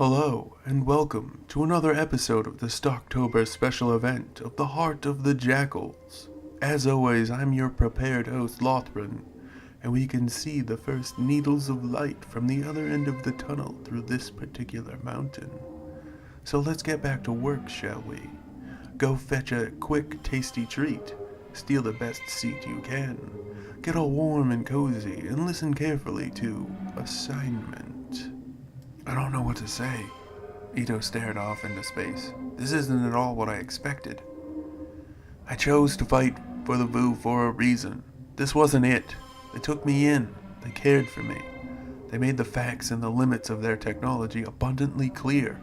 Hello, and welcome to another episode of the Stalktober special event of the Heart of the Jakuls. As always, I'm your prepared host, Lothran, and we can see the first needles of light from the other end of the tunnel through this particular mountain. So let's get back to work, shall we? Go fetch a quick, tasty treat, steal the best seat you can, get all warm and cozy, and listen carefully to Assignment. I don't know what to say. Ito stared off into space. This isn't at all what I expected. I chose to fight for the Vu for a reason. This wasn't it. They took me in. They cared for me. They made the facts and the limits of their technology abundantly clear.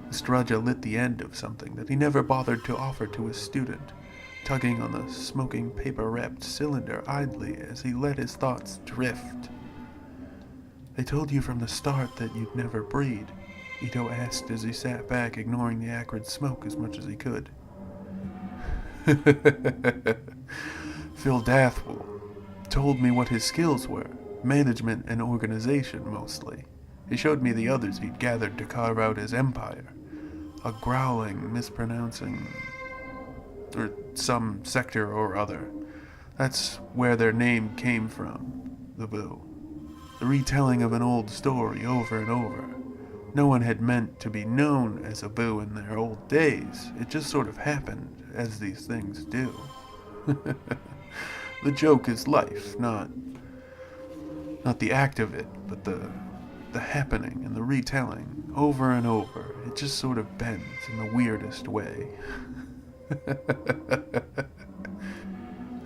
Estradja lit the end of something that he never bothered to offer to his student, tugging on the smoking paper-wrapped cylinder idly as he let his thoughts drift. They told you from the start that you'd never breed, Ito asked as he sat back, ignoring the acrid smoke as much as he could. Phil Dathwell told me what his skills were, management and organization mostly. He showed me the others he'd gathered to carve out his empire. A growling, mispronouncing, or some sector or other. That's where their name came from, the Vu. The retelling of an old story over and over. No one had meant to be known as a Vu in their old days. It just sort of happened, as these things do. The joke is life, not the act of it, but the happening and the retelling, over and over. It just sort of bends in the weirdest way.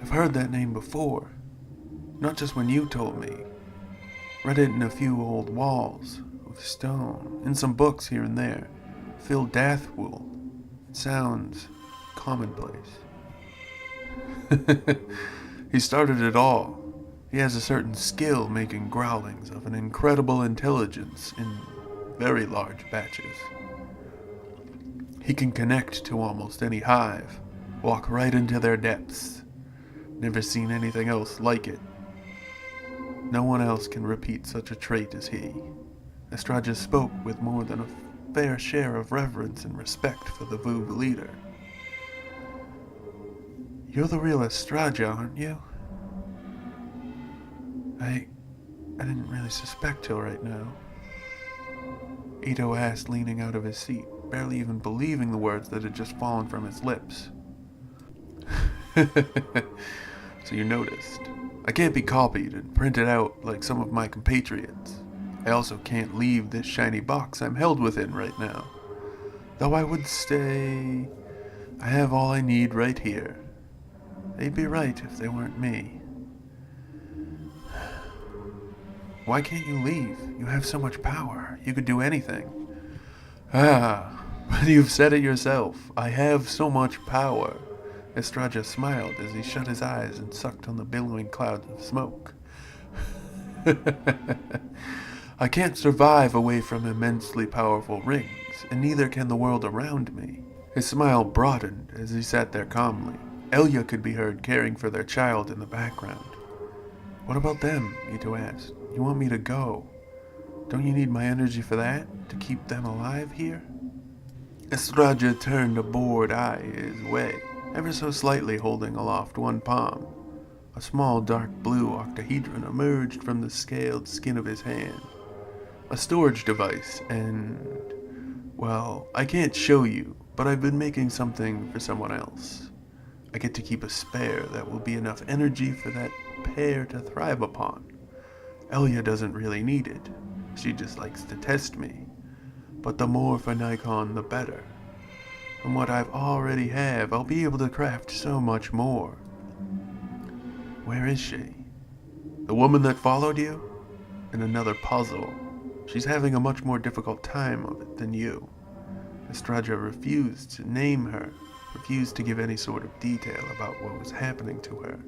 I've heard that name before. Not just when you told me. Read it in a few old walls of stone, in some books here and there. Phil Dathwell. It sounds commonplace. He started it all. He has a certain skill making growlings of an incredible intelligence in very large batches. He can connect to almost any hive, walk right into their depths. Never seen anything else like it. No one else can repeat such a trait as he. Estradja spoke with more than a fair share of reverence and respect for the Vu leader. You're the real Estradja, aren't you? I didn't really suspect till right now. Ito asked, leaning out of his seat, barely even believing the words that had just fallen from his lips. So you noticed. I can't be copied and printed out like some of my compatriots. I also can't leave this shiny box I'm held within right now. Though I would say I have all I need right here. They'd be right if they weren't me. Why can't you leave? You have so much power. You could do anything. But you've said it yourself. I have so much power. Estradja smiled as he shut his eyes and sucked on the billowing clouds of smoke. I can't survive away from immensely powerful rings, and neither can the world around me. His smile broadened as he sat there calmly. Elia could be heard caring for their child in the background. What about them? Ito asked. You want me to go? Don't you need my energy for that? To keep them alive here? Estradja turned a bored eye his way, ever so slightly holding aloft one palm. A small dark blue octahedron emerged from the scaled skin of his hand. A storage device, and... well, I can't show you, but I've been making something for someone else. I get to keep a spare that will be enough energy for that pair to thrive upon. Elia doesn't really need it. She just likes to test me. But the more for Nikon, the better. From what I've already have, I'll be able to craft so much more. Where is she? The woman that followed you? In another puzzle. She's having a much more difficult time of it than you. Estradja refused to name her, refused to give any sort of detail about what was happening to her.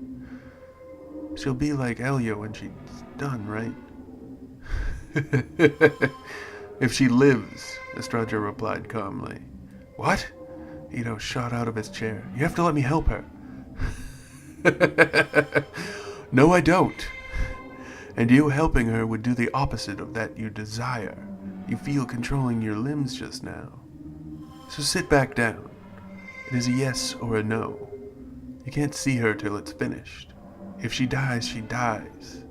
She'll be like Elia when she's done, right? If she lives, Estradja replied calmly. What? Ito shot out of his chair. You have to let me help her. No, I don't. And you helping her would do the opposite of that you desire. you feel controlling your limbs just now. So sit back down. It is a yes or a no. You can't see her till it's finished. If she dies, she dies.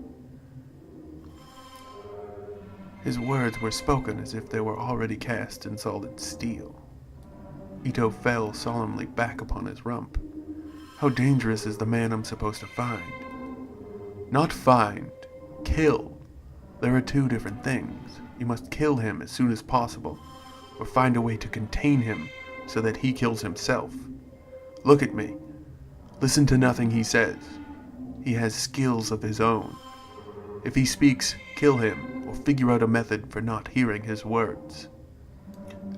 His words were spoken as if they were already cast in solid steel. Ito fell solemnly back upon his rump. How dangerous is the man I'm supposed to find? Not find, kill. There are two different things. You must kill him as soon as possible, or find a way to contain him so that he kills himself. Look at me. Listen to nothing he says. He has skills of his own. If he speaks, kill him, or figure out a method for not hearing his words.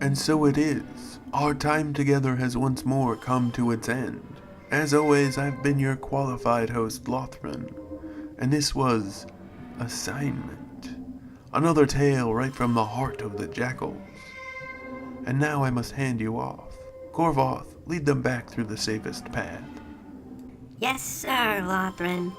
And so it is. Our time together has once more come to its end. As always, I've been your qualified host, Lothran, and this was Assignment. Another tale right from the heart of the Jakuls. And now I must hand you off. Korvoth, lead them back through the safest path. Yes, sir, Lothran.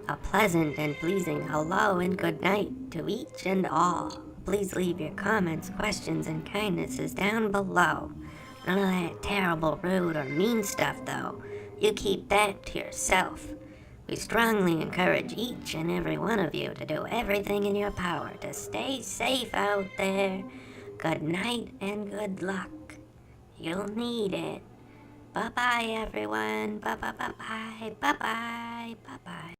A pleasant and pleasing hello and good night to each and all. Please leave your comments, questions, and kindnesses down below. None of that terrible, rude, or mean stuff, though. You keep that to yourself. We strongly encourage each and every one of you to do everything in your power to stay safe out there. Good night and good luck. You'll need it. Bye-bye, everyone. Bye-bye, bye-bye, bye-bye, bye-bye.